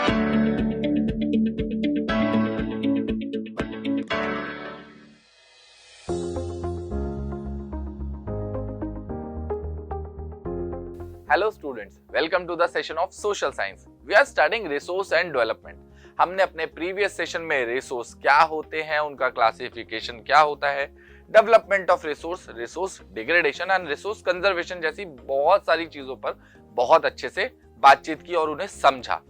Hello students, welcome to the session of social science. We are studying resource and development. हमने अपने previous session में resource क्या होते हैं, उनका क्लासिफिकेशन क्या होता है, development of resource, resource degradation and resource conservation जैसी बहुत सारी चीजों पर बहुत अच्छे से बातचीत की और उन्हें समझा।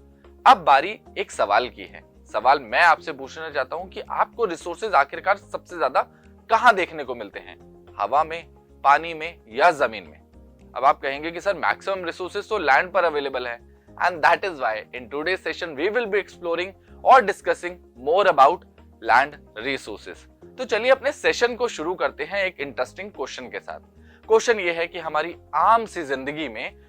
अब बारी एक सवाल की है। सवाल मैं आपसे पूछना चाहता हूं कि आपको रिसोर्सेज आखिरकार सबसे ज्यादा कहां देखने को मिलते हैं, हवा में, पानी में या जमीन में? अब आप कहेंगे कि सर मैक्सिमम रिसोर्सेज तो लैंड पर अवेलेबल है, and that is why in today's session we will be exploring और discussing more about land resources. तो चलिए अपने सेशन को शुरू करते हैं एक इंटरेस्टिंग क्वेश्चन के साथ। क्वेश्चन ये है कि हमारी आम सी जिंदगी में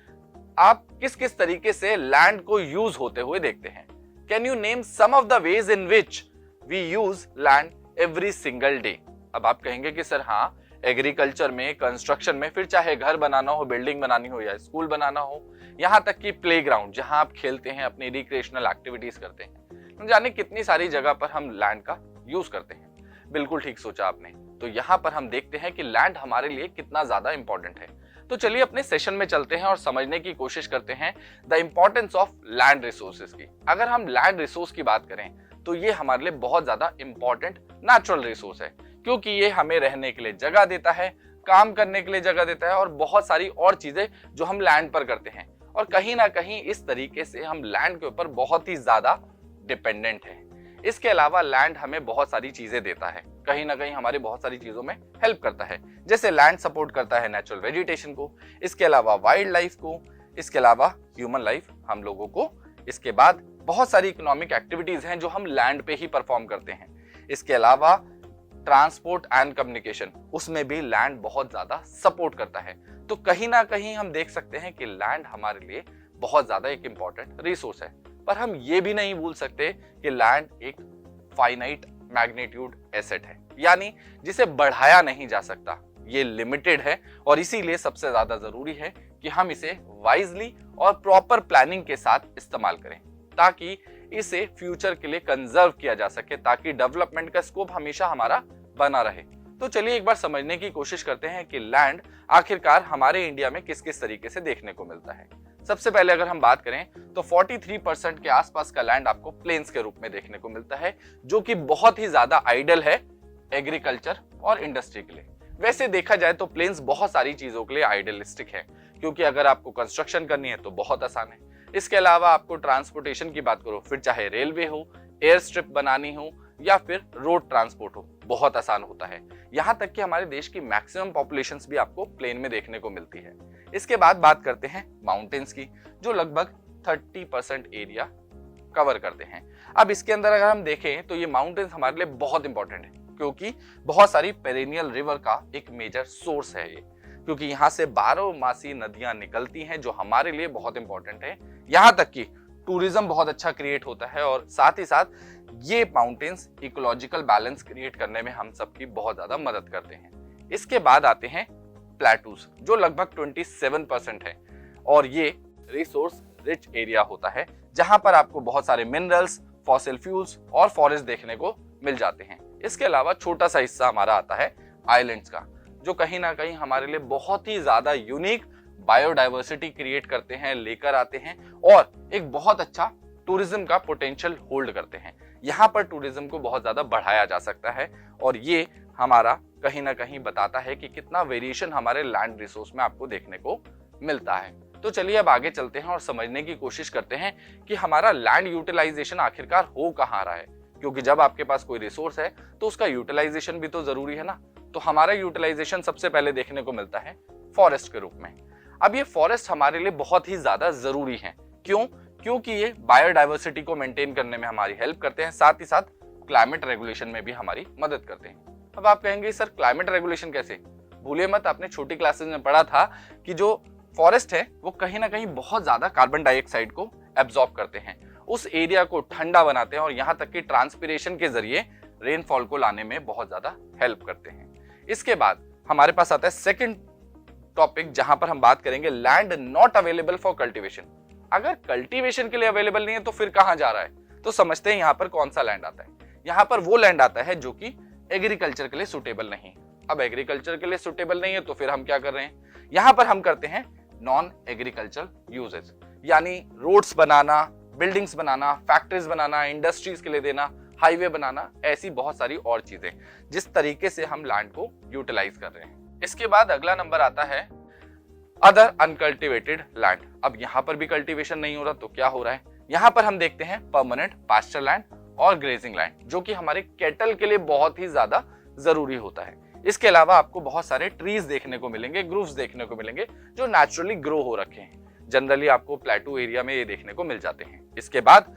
आप किस किस तरीके से लैंड को यूज होते हुए देखते हैं? Can you name some of the ways in which we use land every single day? अब आप कहेंगे कि सर हाँ, एग्रीकल्चर में, कंस्ट्रक्शन में, फिर चाहे घर बनाना हो, बिल्डिंग बनानी हो या स्कूल बनाना हो, यहाँ तक कि प्लेग्राउंड जहां आप खेलते हैं, अपनी रिक्रिएशनल एक्टिविटीज करते हैं, जाने कितनी सारी जगह पर हम लैंड का यूज करते हैं। बिल्कुल ठीक सोचा आपने। तो यहाँ पर हम देखते हैं कि लैंड हमारे लिए कितना ज्यादा इंपॉर्टेंट है। तो चलिए अपने सेशन में चलते हैं और समझने की कोशिश करते हैं the importance of land resources की। अगर हम लैंड रिसोर्स की बात करें तो ये हमारे लिए बहुत ज्यादा इंपॉर्टेंट नेचुरल रिसोर्स है, क्योंकि ये हमें रहने के लिए जगह देता है, काम करने के लिए जगह देता है और बहुत सारी और चीजें जो हम लैंड पर करते हैं। और कहीं ना कहीं इस तरीके से हम लैंड के ऊपर बहुत ही ज्यादा डिपेंडेंट हैं। इसके अलावा लैंड हमें बहुत सारी चीजें देता है, कहीं ना कहीं हमारी बहुत सारी चीजों में हेल्प करता है। जैसे लैंड सपोर्ट करता है नेचुरल वेजिटेशन को, इसके अलावा वाइल्ड लाइफ को, इसके अलावा ह्यूमन लाइफ, हम लोगों को। इसके बाद बहुत सारी इकोनॉमिक एक्टिविटीज हैं जो हम लैंड पे ही परफॉर्म करते हैं। इसके अलावा ट्रांसपोर्ट एंड कम्युनिकेशन, उसमें भी लैंड बहुत ज्यादा सपोर्ट करता है। तो कहीं ना कहीं हम देख सकते हैं कि लैंड हमारे लिए बहुत ज्यादा एक इंपॉर्टेंट रिसोर्स है। पर हम ये भी नहीं भूल सकते कि लैंड एक फाइनाइट मैग्नीट्यूड एसेट है, यानी जिसे बढ़ाया नहीं जा सकता। ये लिमिटेड है और इसीलिए सबसे ज्यादा जरूरी है कि हम इसे वाइजली और प्रॉपर प्लानिंग के साथ इस्तेमाल करें, ताकि इसे फ्यूचर के लिए कंजर्व किया जा सके, ताकि डेवलपमेंट का स्कोप हमेशा हमारा बना रहे। तो चलिए एक बार समझने की कोशिश करते हैं कि लैंड आखिरकार हमारे इंडिया में किस किस तरीके से देखने को मिलता है। सबसे पहले अगर हम बात करें तो 43% के आसपास का लैंड आपको प्लेन्स के रूप में देखने को मिलता है, जो कि बहुत ही ज्यादा आइडियल है एग्रीकल्चर और इंडस्ट्री के लिए। वैसे देखा जाए तो प्लेन्स बहुत सारी चीजों के लिए आइडियलिस्टिक है, क्योंकि अगर आपको कंस्ट्रक्शन करनी है तो बहुत आसान है। इसके अलावा आपको ट्रांसपोर्टेशन की बात करो, फिर चाहे रेलवे हो, एयर स्ट्रिप बनानी हो या फिर रोड ट्रांसपोर्ट हो, बहुत आसान होता है। यहाँ तक कि हमारे देश की मैक्सिमम पॉपुलेशंस भी आपको प्लेन में देखने को मिलती है। इसके बाद बात करते हैं माउंटेन्स की, जो लगभग 30% एरिया कवर करते हैं। अब इसके अंदर अगर हम देखें तो ये माउंटेन्स हमारे लिए बहुत इंपॉर्टेंट है, क्योंकि बहुत सारी पेरेनियल रिवर का एक मेजर सोर्स है ये, क्योंकि यहाँ से 12 मासी नदियां निकलती हैं जो हमारे लिए बहुत इंपॉर्टेंट है। यहाँ तक कि टूरिज्म बहुत अच्छा क्रिएट होता है और साथ ही साथ ये माउंटेन्स इकोलॉजिकल बैलेंस क्रिएट करने में हम सबकी बहुत ज्यादा मदद करते हैं। इसके बाद आते हैं प्लेटूज, जो लगभग 27% है और ये रिसोर्स रिच एरिया होता है, जहां पर आपको बहुत सारे मिनरल्स, फॉसिल फ्यूल्स और फॉरेस्ट देखने को मिल जाते हैं। इसके अलावा छोटा सा हिस्सा हमारा आता है आइलैंड्स का, जो कहीं ना कहीं हमारे लिए बहुत ही ज्यादा यूनिक बायोडाइवर्सिटी क्रिएट करते हैं, लेकर आते हैं और एक बहुत अच्छा टूरिज्म का पोटेंशियल होल्ड करते हैं। यहाँ पर टूरिज्म को बहुत ज्यादा बढ़ाया जा सकता है और ये हमारा कहीं ना कहीं बताता है कि कितना वेरिएशन हमारे लैंड रिसोर्स में आपको देखने को मिलता है। तो चलिए अब आगे चलते हैं और समझने की कोशिश करते हैं कि हमारा लैंड यूटिलाइजेशन आखिरकार हो कहाँ रहा है, क्योंकि जब आपके पास कोई रिसोर्स है तो उसका यूटिलाइजेशन भी तो जरूरी है ना। तो हमारा यूटिलाइजेशन सबसे पहले देखने को मिलता है फॉरेस्ट के रूप में। अब ये फॉरेस्ट हमारे लिए बहुत ही ज्यादा जरूरी है। क्यों? क्योंकि ये बायोडाइवर्सिटी को मेंटेन करने में हमारी हेल्प करते हैं, साथ ही साथ क्लाइमेट रेगुलेशन में भी हमारी मदद करते हैं। अब आप कहेंगे सर क्लाइमेट रेगुलेशन कैसे? भूलिए मत, आपने छोटी क्लासेस में पढ़ा था कि जो फॉरेस्ट है वो कहीं ना कहीं बहुत ज्यादा कार्बन डाइऑक्साइड को एब्जॉर्ब करते हैं, उस एरिया को ठंडा बनाते हैं और यहाँ तक कि ट्रांसपिरेशन के जरिए रेनफॉल को लाने में बहुत ज्यादा हेल्प करते हैं। इसके बाद हमारे पास आता है सेकंड टॉपिक, जहां पर हम बात करेंगे land not available for cultivation. अगर कल्टीवेशन के लिए अवेलेबल नहीं है तो फिर कहां जा रहा है? तो समझते हैं यहां पर कौन सा लैंड आता है। यहां पर वो लैंड आता है जो कि एग्रीकल्चर के लिए सुटेबल नहीं। अब एग्रीकल्चर के लिए सुटेबल नहीं है तो फिर हम क्या कर रहे हैं? यहां पर हम करते हैं नॉन एग्रीकल्चर यूजेस, यानी रोड्स बनाना, बिल्डिंग्स बनाना, फैक्ट्रीज बनाना, इंडस्ट्रीज के लिए देना, हाईवे बनाना, ऐसी बहुत सारी और चीजें जिस तरीके से हम लैंड को यूटिलाइज कर रहे हैं। इसके बाद अगला नंबर आता है अदर अनकल्टिवेटेड लैंड। अब यहां पर भी कल्टीवेशन नहीं हो रहा तो क्या हो रहा है? यहां पर हम देखते हैं परमानेंट पास्चर लैंड और ग्रेजिंग लैंड, जो कि हमारे कैटल के लिए बहुत ही ज्यादा जरूरी होता है। इसके अलावा आपको बहुत सारे ट्रीज देखने को मिलेंगे, ग्रूव्स देखने को मिलेंगे जो नेचुरली ग्रो हो रखे हैं। जनरली आपको प्लेटू एरिया में ये देखने को मिल जाते हैं। इसके बाद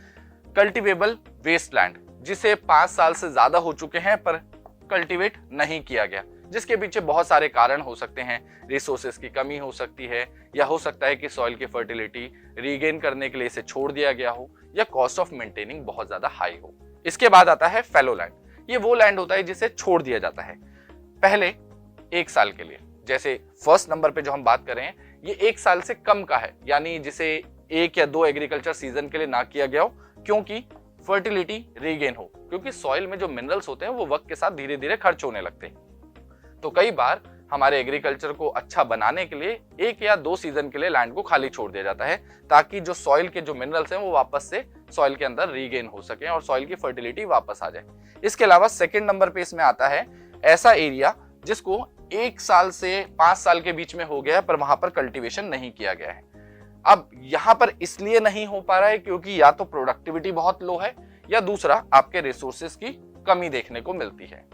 कल्टिवेबल वेस्ट लैंड, जिसे 5 साल से ज्यादा हो चुके हैं पर कल्टीवेट नहीं किया गया, जिसके पीछे बहुत सारे कारण हो सकते हैं। रिसोर्सेज की कमी हो सकती है, या हो सकता है कि सॉइल की फर्टिलिटी रीगेन करने के लिए इसे छोड़ दिया गया हो, या कॉस्ट ऑफ मेंटेनिंग बहुत ज्यादा हाई हो। इसके बाद आता है फैलो लैंड। ये वो लैंड होता है जिसे छोड़ दिया जाता है पहले 1 साल के लिए। जैसे फर्स्ट नंबर पे जो हम बात कर रहे हैं ये 1 साल से कम का है, यानी जिसे 1 या 2 एग्रीकल्चर सीजन के लिए ना किया गया हो, क्योंकि फर्टिलिटी रीगेन हो, क्योंकि सॉइल में जो मिनरल्स होते हैं वो वक्त के साथ धीरे धीरे खर्च होने लगते हैं। तो कई बार हमारे एग्रीकल्चर को अच्छा बनाने के लिए 1 या 2 सीजन के लिए लैंड को खाली छोड़ दिया जाता है, ताकि जो सॉइल के जो मिनरल्स हैं वो वापस से सॉइल के अंदर रीगेन हो सके और सॉइल की फर्टिलिटी वापस आ जाए। इसके अलावा सेकंड नंबर पे इसमें आता है ऐसा एरिया जिसको 1 साल से 5 साल के बीच में हो गया है पर वहां पर कल्टीवेशन नहीं किया गया है। अब यहां पर इसलिए नहीं हो पा रहा है क्योंकि या तो प्रोडक्टिविटी बहुत लो है, या दूसरा आपके रिसोर्सेज की कमी देखने को मिलती है।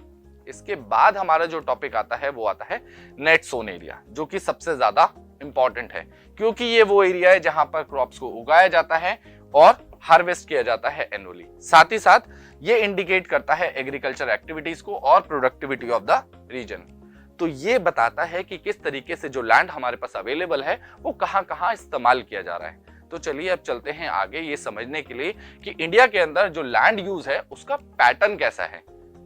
इसके बाद हमारा जो टॉपिक आता है वो आता है नेट सोन एरिया, जो कि सबसे ज्यादा इंपॉर्टेंट है, क्योंकि ये वो एरिया है जहां पर क्रॉप्स को उगाया जाता है और हार्वेस्ट किया जाता है एनुअली। साथ ही साथ ये इंडिकेट करता है एग्रीकल्चर एक्टिविटीज को और प्रोडक्टिविटी ऑफ द रीजन। तो ये बताता है कि किस तरीके से जो लैंड हमारे पास अवेलेबल है वो कहां-कहां इस्तेमाल किया जा रहा है। तो चलिए अब चलते हैं आगे ये समझने के लिए कि इंडिया के अंदर जो लैंड यूज है उसका पैटर्न कैसा है।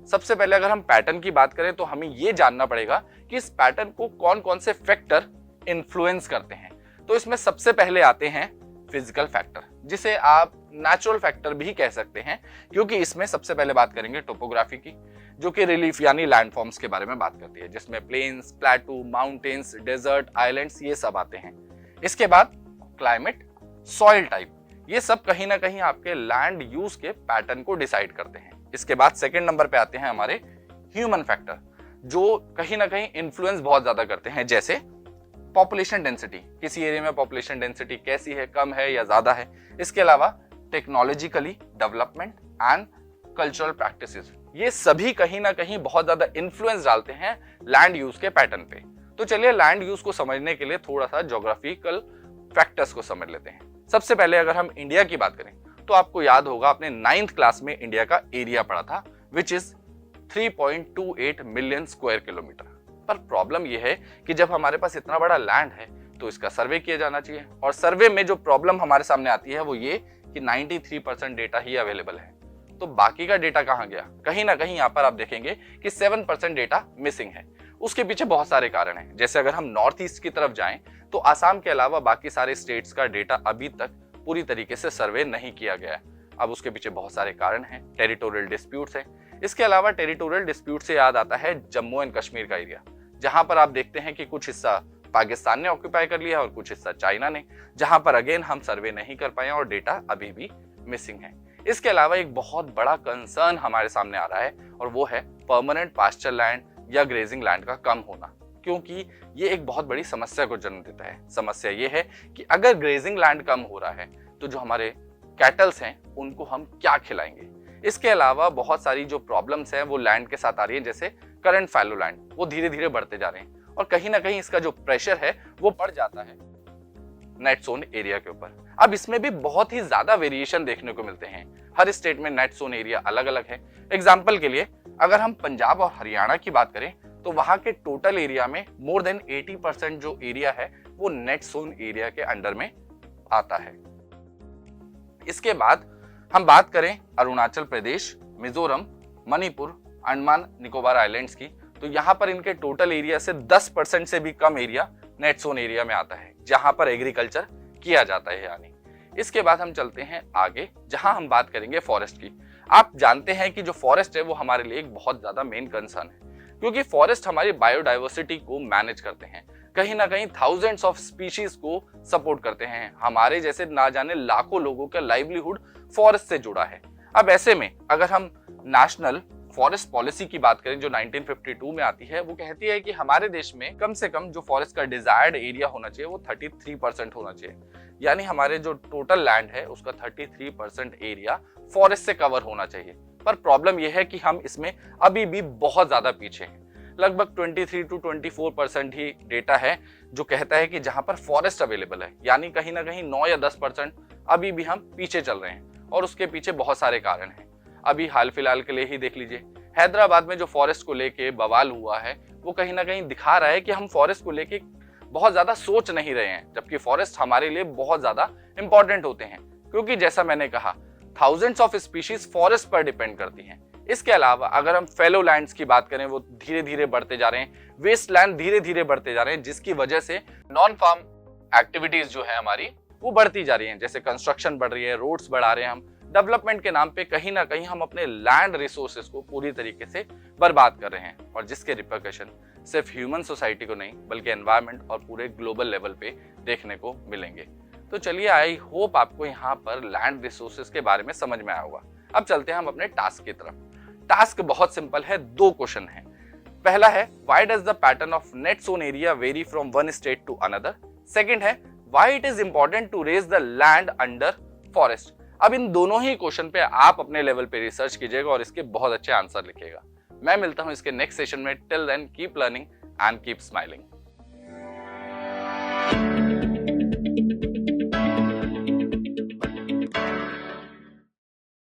सबसे पहले अगर हम पैटर्न की बात करें तो हमें ये जानना पड़ेगा कि इस पैटर्न को कौन कौन से फैक्टर इन्फ्लुएंस करते हैं। तो इसमें सबसे पहले आते हैं फिजिकल फैक्टर, जिसे आप नेचुरल फैक्टर भी कह सकते हैं, क्योंकि इसमें सबसे पहले बात करेंगे टोपोग्राफी की, जो कि रिलीफ यानी लैंडफॉर्म्स के बारे में बात करती है, जिसमें plains, plateau, mountains, desert, islands ये सब आते हैं। इसके बाद क्लाइमेट, सॉइल टाइप, ये सब कहीं ना कहीं आपके लैंड यूज के पैटर्न को डिसाइड करते हैं। इसके बाद सेकंड नंबर पे आते हैं हमारे ह्यूमन फैक्टर, जो कहीं ना कहीं इन्फ्लुएंस बहुत ज्यादा करते हैं, जैसे पॉपुलेशन डेंसिटी, किसी एरिया में पॉपुलेशन डेंसिटी कैसी है, कम है या ज्यादा है। इसके अलावा technologically development and cultural practices, ये सभी कहीं ना कहीं बहुत ज्यादा इन्फ्लुएंस डालते हैं लैंड यूज के पैटर्न पे। तो चलिए लैंड यूज को समझने के लिए थोड़ा सा ज्योग्राफिकल फैक्टर्स को समझ लेते हैं। सबसे पहले अगर हम इंडिया की बात करें तो आपको याद होगा आपने 9th क्लास में इंडिया का एरिया पढ़ा था, which is 3.28 million square kilometre. पर प्रॉब्लम यह है कि जब हमारे पास इतना बड़ा लैंड है तो इसका सर्वे किया जाना चाहिए, और सर्वे में जो प्रॉब्लम हमारे सामने आती है वो ये कि 93% डेटा ही अवेलेबल है। तो बाकी का डेटा कहां गया? कहीं ना कहीं यहाँ पर आप देखेंगे कि 7% डेटा मिसिंग है। उसके पीछे बहुत सारे कारण हैं। जैसे अगर हम नॉर्थ ईस्ट की तरफ जाएं तो आसाम के अलावा बाकी सारे स्टेट्स का डेटा अभी तक पूरी तरीके से सर्वे नहीं किया गया है। अब उसके पीछे बहुत सारे कारण हैं, टेरिटोरियल डिस्प्यूट्स हैं। इसके अलावा टेरिटोरियल डिस्प्यूट से याद आता है जम्मू एंड कश्मीर का एरिया, जहां पर आप देखते हैं कि कुछ हिस्सा पाकिस्तान ने ऑक्यूपाई कर लिया और कुछ हिस्सा चाइना ने, जहां पर अगेन हम सर्वे नहीं कर पाए और डेटा अभी भी मिसिंग है। इसके अलावा एक बहुत बड़ा कंसर्न हमारे सामने आ रहा है और वो है परमानेंट पास्चर लैंड या ग्रेजिंग लैंड का कम होना, क्योंकि ये एक बहुत बड़ी समस्या को जन्म देता है। समस्या ये है कि अगर ग्रेजिंग लैंड कम हो रहा है तो जो हमारे कैटल्स हैं उनको हम क्या खिलाएंगे। इसके अलावा बहुत सारी जो प्रॉब्लम्स हैं वो लैंड के साथ आ रही है, जैसे करंट फैलो लैंड वो धीरे धीरे बढ़ते जा रहे हैं और कहीं ना कहीं इसका जो प्रेशर है वो बढ़ जाता है नेट सोन एरिया के ऊपर। अब इसमें भी बहुत ही ज्यादा वेरिएशन देखने को मिलते हैं, हर स्टेट में नेट सोन एरिया अलग अलग है। एग्जाम्पल के लिए अगर हम पंजाब और हरियाणा की बात करें तो वहां के टोटल एरिया में मोर देन 80% जो एरिया है वो नेट सोन एरिया के अंडर में आता है। इसके बाद हम बात करें अरुणाचल प्रदेश, मिजोरम, मणिपुर, अंडमान निकोबार आइलैंड्स की, तो यहाँ पर इनके टोटल एरिया से 10% से भी कम एरिया नेट सोन एरिया में आता है, जहां पर एग्रीकल्चर किया जाता है। यानी इसके बाद हम चलते हैं आगे, जहां हम बात करेंगे फॉरेस्ट की। आप जानते हैं कि जो फॉरेस्ट है वो हमारे लिए एक बहुत ज्यादा मेन कंसर्न है, क्योंकि फॉरेस्ट हमारी बायोडाइवर्सिटी को मैनेज करते हैं, कहीं ना कहीं थाउजेंड्स ऑफ स्पीशीज को सपोर्ट करते हैं। हमारे जैसे ना जाने लाखों लोगों का लाइवलीहुड फॉरेस्ट से जुड़ा है। अब ऐसे में अगर हम नेशनल फॉरेस्ट पॉलिसी की बात करें जो 1952 में आती है, वो कहती है कि हमारे देश में कम से कम जो फॉरेस्ट का डिजायर्ड एरिया होना चाहिए वो 33% होना चाहिए। यानी हमारे जो टोटल लैंड है उसका 33% एरिया फॉरेस्ट से कवर होना चाहिए। पर प्रॉब्लम यह है कि हम इसमें अभी भी बहुत ज्यादा पीछे हैं। लगभग 23 to 24% ही डेटा है जो कहता है कि जहां पर फॉरेस्ट अवेलेबल है, यानी कहीं ना कहीं 9 या 10% अभी भी हम पीछे चल रहे हैं। और उसके पीछे बहुत सारे कारण हैं। अभी हाल फिलहाल के लिए ही देख लीजिए, हैदराबाद में जो फॉरेस्ट को लेके बवाल हुआ है वो कहीं ना कहीं दिखा रहा है कि हम फॉरेस्ट को लेके बहुत ज्यादा सोच नहीं रहे हैं, जबकि फॉरेस्ट हमारे लिए बहुत ज्यादा इंपॉर्टेंट होते हैं, क्योंकि जैसा मैंने कहा थाउजेंड्स ऑफ स्पीशीज फॉरेस्ट पर डिपेंड करती हैं। इसके अलावा अगर हम फेलो लैंड्स की बात करें, वो धीरे धीरे बढ़ते जा रहे हैं, वेस्ट लैंड धीरे धीरे बढ़ते जा रहे हैं, जिसकी वजह से नॉन फार्म एक्टिविटीज जो है हमारी वो बढ़ती जा रही हैं। जैसे कंस्ट्रक्शन बढ़ रही है, रोड्स बढ़ा रहे हैं हम, डेवलपमेंट के नाम पे कहीं ना कहीं हम अपने लैंड रिसोर्सेज को पूरी तरीके से बर्बाद कर रहे हैं, और जिसके रिपरकशन सिर्फ ह्यूमन सोसाइटी को नहीं बल्कि एनवायरनमेंट और पूरे ग्लोबल लेवल पे देखने को मिलेंगे। तो चलिए, आई होप आपको यहाँ पर लैंड रिसोर्सेज के बारे में समझ में आया होगा। अब चलते हैं हम अपने टास्क की तरफ। टास्क बहुत सिंपल है, 2 क्वेश्चन है। पहला है why does the pattern of net sown area vary from one state to another. Second है why it is important to raise the land under forest. अब इन दोनों ही क्वेश्चन पे आप अपने लेवल पे रिसर्च कीजिएगा और इसके बहुत अच्छे आंसर लिखिएगा। मैं मिलता हूं इसके नेक्स्ट सेशन में। Till then keep learning and keep smiling.